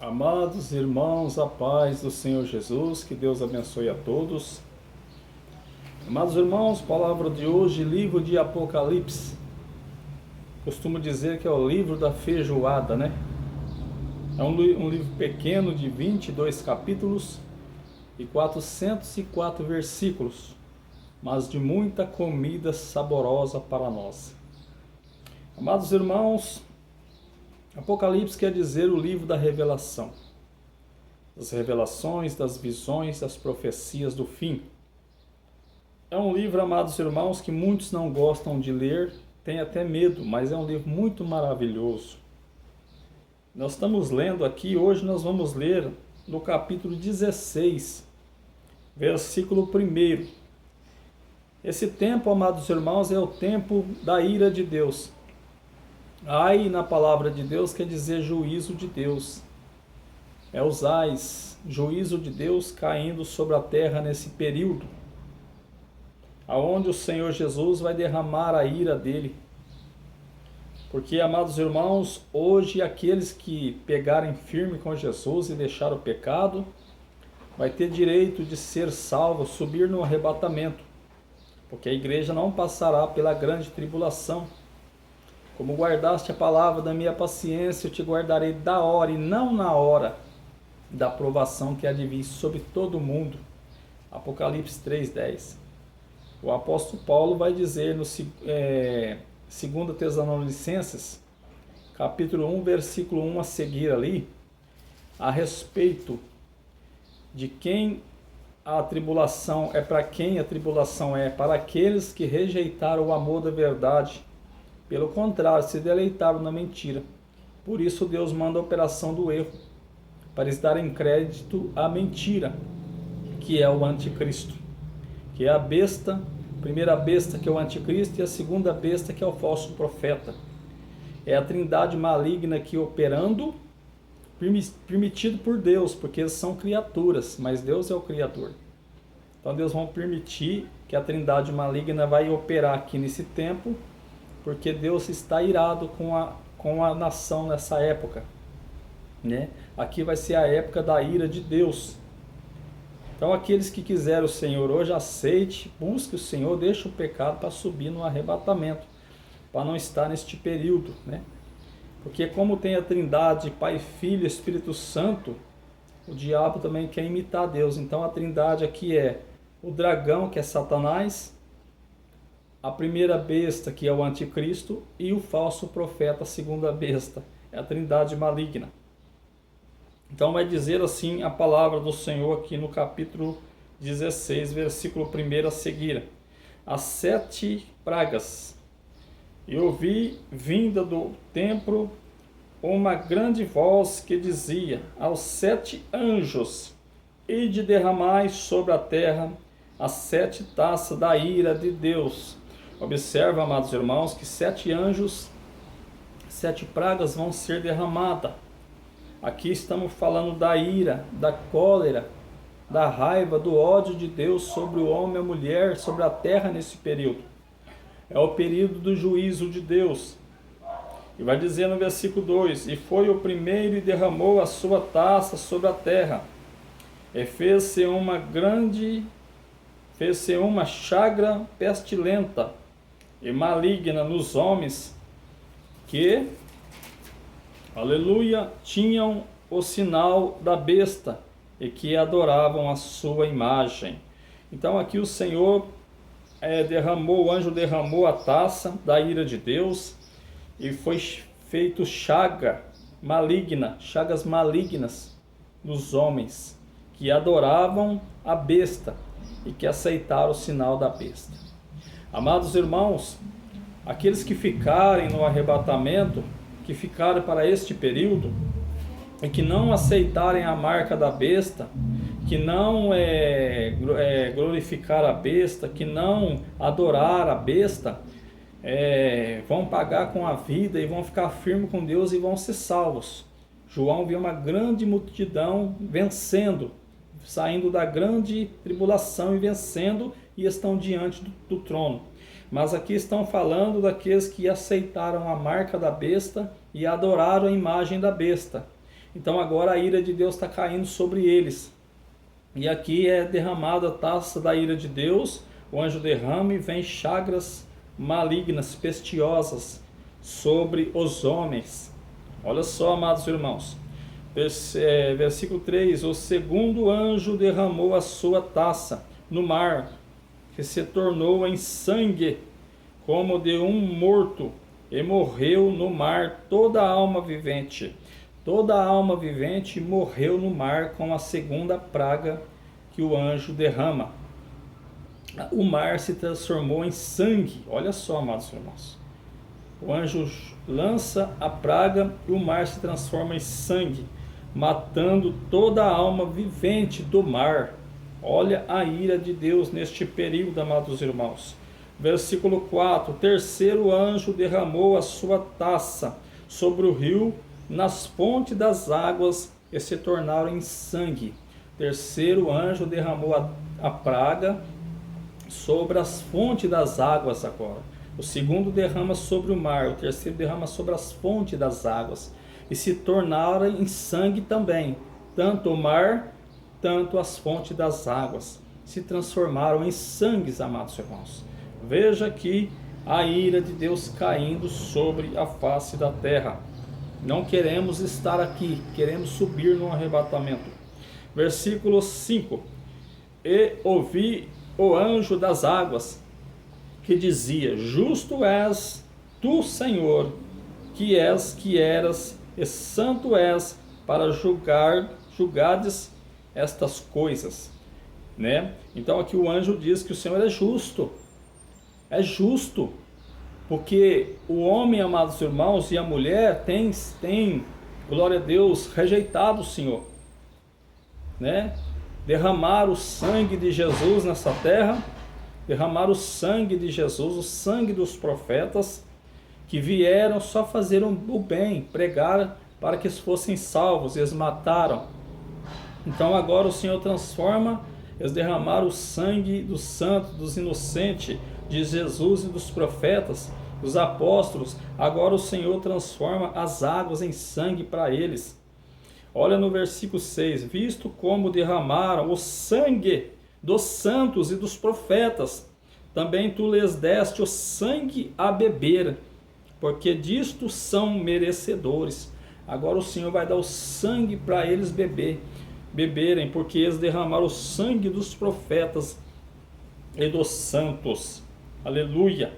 Amados irmãos, a paz do Senhor Jesus, que Deus abençoe a todos. Amados irmãos, palavra de hoje, livro de Apocalipse. Costumo dizer que é o livro da feijoada, né? É um livro pequeno de 22 capítulos e 404 versículos, mas de muita comida saborosa para nós. Amados irmãos, Apocalipse quer dizer o livro da revelação, das revelações, das visões, das profecias do fim. É um livro, amados irmãos, que muitos não gostam de ler, têm até medo, mas é um livro muito maravilhoso. Nós estamos lendo aqui, hoje nós vamos ler no capítulo 16, versículo 1. Esse tempo, amados irmãos, é o tempo da ira de Deus. Ai, na palavra de Deus, quer dizer juízo de Deus. É os ais, juízo de Deus caindo sobre a terra nesse período, aonde o Senhor Jesus vai derramar a ira dele. Porque, amados irmãos, hoje aqueles que pegarem firme com Jesus e deixar o pecado, vai ter direito de ser salvo, subir no arrebatamento, porque a igreja não passará pela grande tribulação. Como guardaste a palavra da minha paciência, eu te guardarei da hora e não na hora da provação que há de vir sobre todo o mundo. Apocalipse 3:10. O apóstolo Paulo vai dizer no 2 Tessalonicenses, capítulo 1, versículo 1 a seguir ali, a respeito de quem a tribulação é, para quem a tribulação é, para aqueles que rejeitaram o amor da verdade. Pelo contrário, se deleitaram na mentira. Por isso Deus manda a operação do erro, para eles darem crédito à mentira, que é o anticristo, que é a besta, a primeira besta que é o anticristo e a segunda besta que é o falso profeta. É a trindade maligna aqui operando, permitido por Deus, porque eles são criaturas, mas Deus é o Criador. Então Deus vai permitir que a trindade maligna vai operar aqui nesse tempo, porque Deus está irado com a nação nessa época, né? Aqui vai ser a época da ira de Deus. Então aqueles que quiserem o Senhor hoje, aceite, busque o Senhor, deixe o pecado para subir no arrebatamento, para não estar neste período, né? Porque como tem a trindade, Pai, Filho e Espírito Santo, o diabo também quer imitar Deus. Então a trindade aqui é o dragão, que é Satanás, a primeira besta, que é o anticristo, e o falso profeta, a segunda besta, é a trindade maligna. Então vai dizer assim a palavra do Senhor aqui no capítulo 16, versículo 1 a seguir. As 7 pragas. Eu ouvi vinda do templo uma grande voz que dizia aos 7 anjos: ide derramai sobre a terra as 7 taças da ira de Deus. Observa, amados irmãos, que 7 anjos, 7 pragas vão ser derramadas. Aqui estamos falando da ira, da cólera, da raiva, do ódio de Deus sobre o homem e a mulher, sobre a terra nesse período. É o período do juízo de Deus. E vai dizer no versículo 2: e foi o primeiro e derramou a sua taça sobre a terra, e fez-se uma chaga pestilenta e maligna nos homens que, aleluia, tinham o sinal da besta e que adoravam a sua imagem. Então aqui o Senhor o anjo derramou a taça da ira de Deus e foi feito chagas malignas nos homens que adoravam a besta e que aceitaram o sinal da besta. Amados irmãos, aqueles que ficarem no arrebatamento, que ficarem para este período, e que não aceitarem a marca da besta, que não glorificar a besta, que não adorar a besta, vão pagar com a vida e vão ficar firmes com Deus e vão ser salvos. João viu uma grande multidão vencendo, saindo da grande tribulação e vencendo, e estão diante do trono. Mas aqui estão falando daqueles que aceitaram a marca da besta e adoraram a imagem da besta. Então agora a ira de Deus está caindo sobre eles. E aqui é derramada a taça da ira de Deus, o anjo derrama e vem chagas malignas, pestiosas sobre os homens. Olha só, amados irmãos, versículo 3: o segundo anjo derramou a sua taça no mar, que se tornou em sangue, como de um morto, e morreu no mar toda a alma vivente. Toda a alma vivente morreu no mar com a segunda praga que o anjo derrama. O mar se transformou em sangue. Olha só, amados irmãos. O anjo lança a praga e o mar se transforma em sangue, matando toda a alma vivente do mar. Olha a ira de Deus neste período, amados irmãos. Versículo 4: o terceiro anjo derramou a sua taça sobre o rio, nas fontes das águas, e se tornaram em sangue. O terceiro anjo derramou a praga sobre as fontes das águas agora. O segundo derrama sobre o mar, o terceiro derrama sobre as fontes das águas, e se tornaram em sangue também, tanto o mar, tanto as fontes das águas, se transformaram em sangues, amados irmãos. Veja aqui a ira de Deus caindo sobre a face da terra. Não queremos estar aqui, queremos subir no arrebatamento. Versículo 5: e ouvi o anjo das águas, que dizia: justo és tu, Senhor, que eras, e santo és, para julgares estas coisas. Né? Então aqui o anjo diz que o Senhor é justo. É justo, porque o homem, amados irmãos, e a mulher tem, glória a Deus, rejeitado o Senhor, né? Derramar o sangue de Jesus nessa terra, derramar o sangue de Jesus, o sangue dos profetas, que vieram só fazer o bem, pregar para que eles fossem salvos, eles mataram. Então agora o Senhor transforma, eles derramaram o sangue dos santos, dos inocentes, de Jesus e dos profetas, dos apóstolos. Agora o Senhor transforma as águas em sangue para eles. Olha no versículo 6: visto como derramaram o sangue dos santos e dos profetas, também tu lhes deste o sangue a beber, porque disto são merecedores. Agora o Senhor vai dar o sangue para eles beberem, porque eles derramaram o sangue dos profetas e dos santos. Aleluia!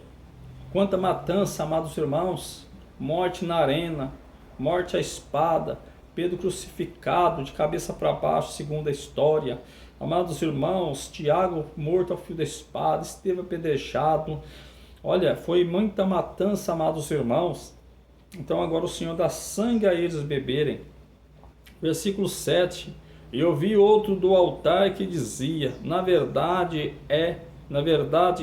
Quanta matança, amados irmãos, morte na arena, morte à espada, Pedro crucificado de cabeça para baixo, segundo a história. Amados irmãos, Tiago morto ao fio da espada, Estevão apedrejado. Olha, foi muita matança, amados irmãos. Então agora o Senhor dá sangue a eles beberem. Versículo 7: e ouvi outro do altar que dizia: na verdade,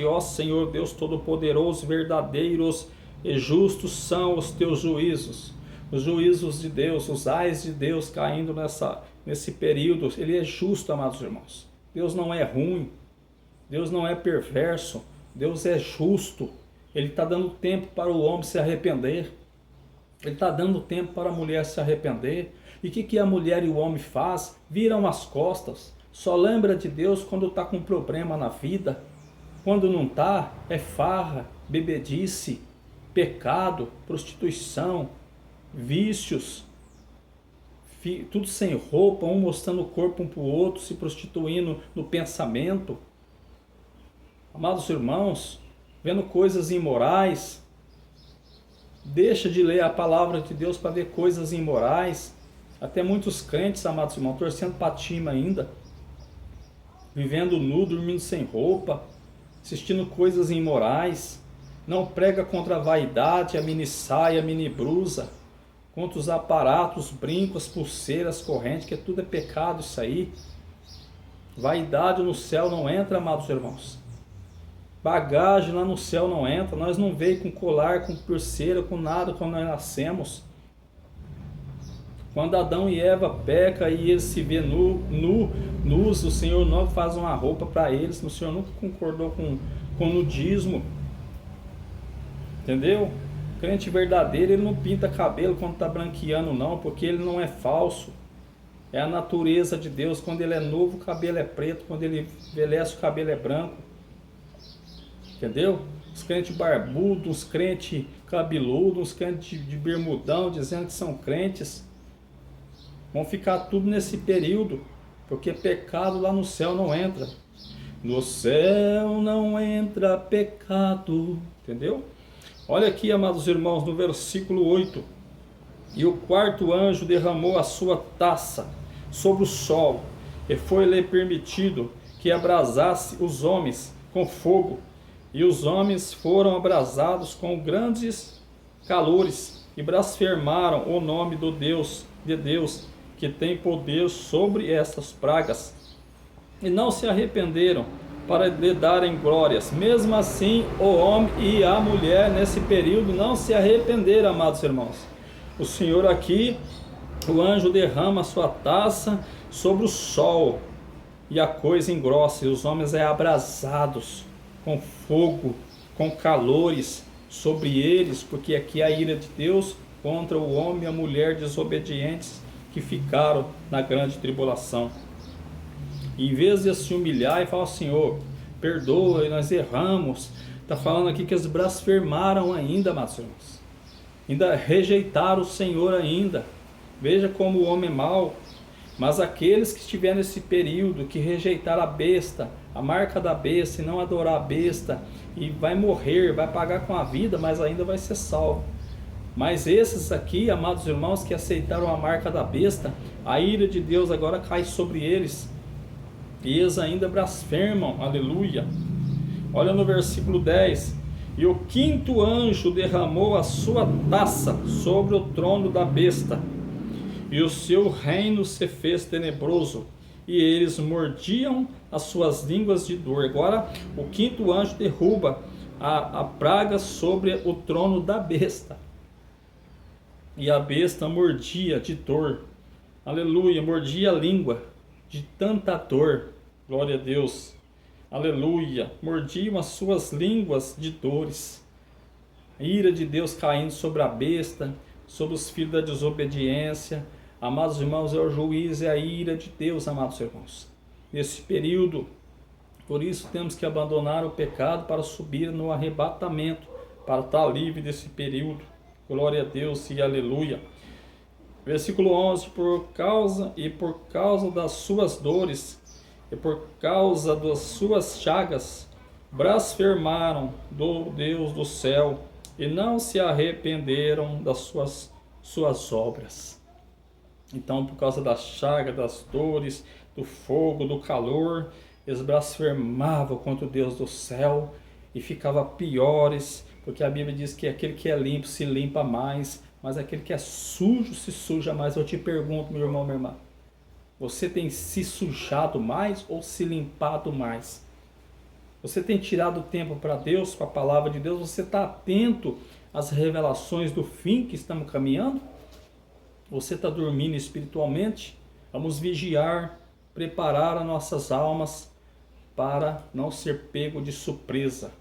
ó Senhor Deus Todo-Poderoso, verdadeiros e justos são os teus juízos. Os juízos de Deus, os ais de Deus caindo nesse período. Ele é justo, amados irmãos. Deus não é ruim, Deus não é perverso, Deus é justo. Ele está dando tempo para o homem se arrepender, Ele está dando tempo para a mulher se arrepender. E o que a mulher e o homem faz? Viram as costas, só lembra de Deus quando está com problema na vida. Quando não está, é farra, bebedice, pecado, prostituição, vícios, tudo sem roupa, um mostrando o corpo um para o outro, se prostituindo no pensamento. Amados irmãos, vendo coisas imorais. Deixa de ler a palavra de Deus para ver coisas imorais. Até muitos crentes, amados irmãos, torcendo para time ainda, vivendo nu, dormindo sem roupa, assistindo coisas imorais. Não prega contra a vaidade, a mini saia, a mini blusa, contra os aparatos, brincos, pulseiras, correntes, que tudo é pecado isso aí. Vaidade no céu não entra, amados irmãos. Bagagem lá no céu não entra. Nós não veio com colar, com pulseira, com nada quando nós nascemos. Quando Adão e Eva pecam e eles se vê nus, o Senhor não faz uma roupa para eles. O Senhor nunca concordou com nudismo. Entendeu? Crente verdadeiro, ele não pinta cabelo quando está branqueando não, porque ele não é falso. É a natureza de Deus. Quando ele é novo, o cabelo é preto. Quando ele envelhece, o cabelo é branco. Entendeu? Os crentes barbudos, os crentes cabeludos, os crentes de bermudão, dizendo que são crentes, vão ficar tudo nesse período, porque pecado lá no céu não entra. No céu não entra pecado. Entendeu? Olha aqui, amados irmãos, no versículo 8. E o quarto anjo derramou a sua taça sobre o sol, e foi-lhe permitido que abrasasse os homens com fogo. E os homens foram abrasados com grandes calores, e blasfemaram o nome do Deus, de Deus, que tem poder sobre estas pragas. E não se arrependeram para lhe darem glórias. Mesmo assim, o homem e a mulher nesse período não se arrependeram, amados irmãos. O Senhor aqui, o anjo derrama a sua taça sobre o sol, e a coisa engrossa, e os homens é abrasados com fogo, com calores sobre eles, porque aqui é a ira de Deus contra o homem e a mulher desobedientes que ficaram na grande tribulação. Em vez de se humilhar e falar, Senhor, perdoa, nós erramos, está falando aqui que eles blasfemaram ainda, amados irmãos. Ainda rejeitaram o Senhor ainda. Veja como o homem é mau. Mas aqueles que estiverem nesse período, que rejeitaram a besta, a marca da besta, e não adorar a besta, e vai morrer, vai pagar com a vida, mas ainda vai ser salvo. Mas esses aqui, amados irmãos, que aceitaram a marca da besta, a ira de Deus agora cai sobre eles, e eles ainda blasfemam, aleluia. Olha no versículo 10. E o quinto anjo derramou a sua taça sobre o trono da besta, e o seu reino se fez tenebroso, e eles mordiam as suas línguas de dor. Agora o quinto anjo derruba a praga sobre o trono da besta, e a besta mordia de dor, aleluia, mordia a língua de tanta dor, glória a Deus, aleluia, mordiam as suas línguas de dores. A ira de Deus caindo sobre a besta, sobre os filhos da desobediência. Amados irmãos, é o juízo, é a ira de Deus, amados irmãos, nesse período. Por isso temos que abandonar o pecado para subir no arrebatamento, para estar livre desse período. Glória a Deus e aleluia. Versículo 11. Por causa das suas dores e por causa das suas chagas, blasfemaram do Deus do céu e não se arrependeram das suas obras. Então, por causa da chaga, das dores, do fogo, do calor, eles blasfemavam contra o Deus do céu e ficavam piores, porque a Bíblia diz que aquele que é limpo se limpa mais, mas aquele que é sujo se suja mais. Eu te pergunto, meu irmão, minha irmã, você tem se sujado mais ou se limpado mais? Você tem tirado tempo para Deus, para a palavra de Deus? Você está atento às revelações do fim que estamos caminhando? Você está dormindo espiritualmente? Vamos vigiar, preparar as nossas almas para não ser pego de surpresa.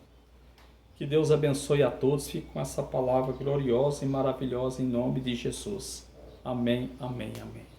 Que Deus abençoe a todos. Fique com essa palavra gloriosa e maravilhosa em nome de Jesus. Amém, amém, amém.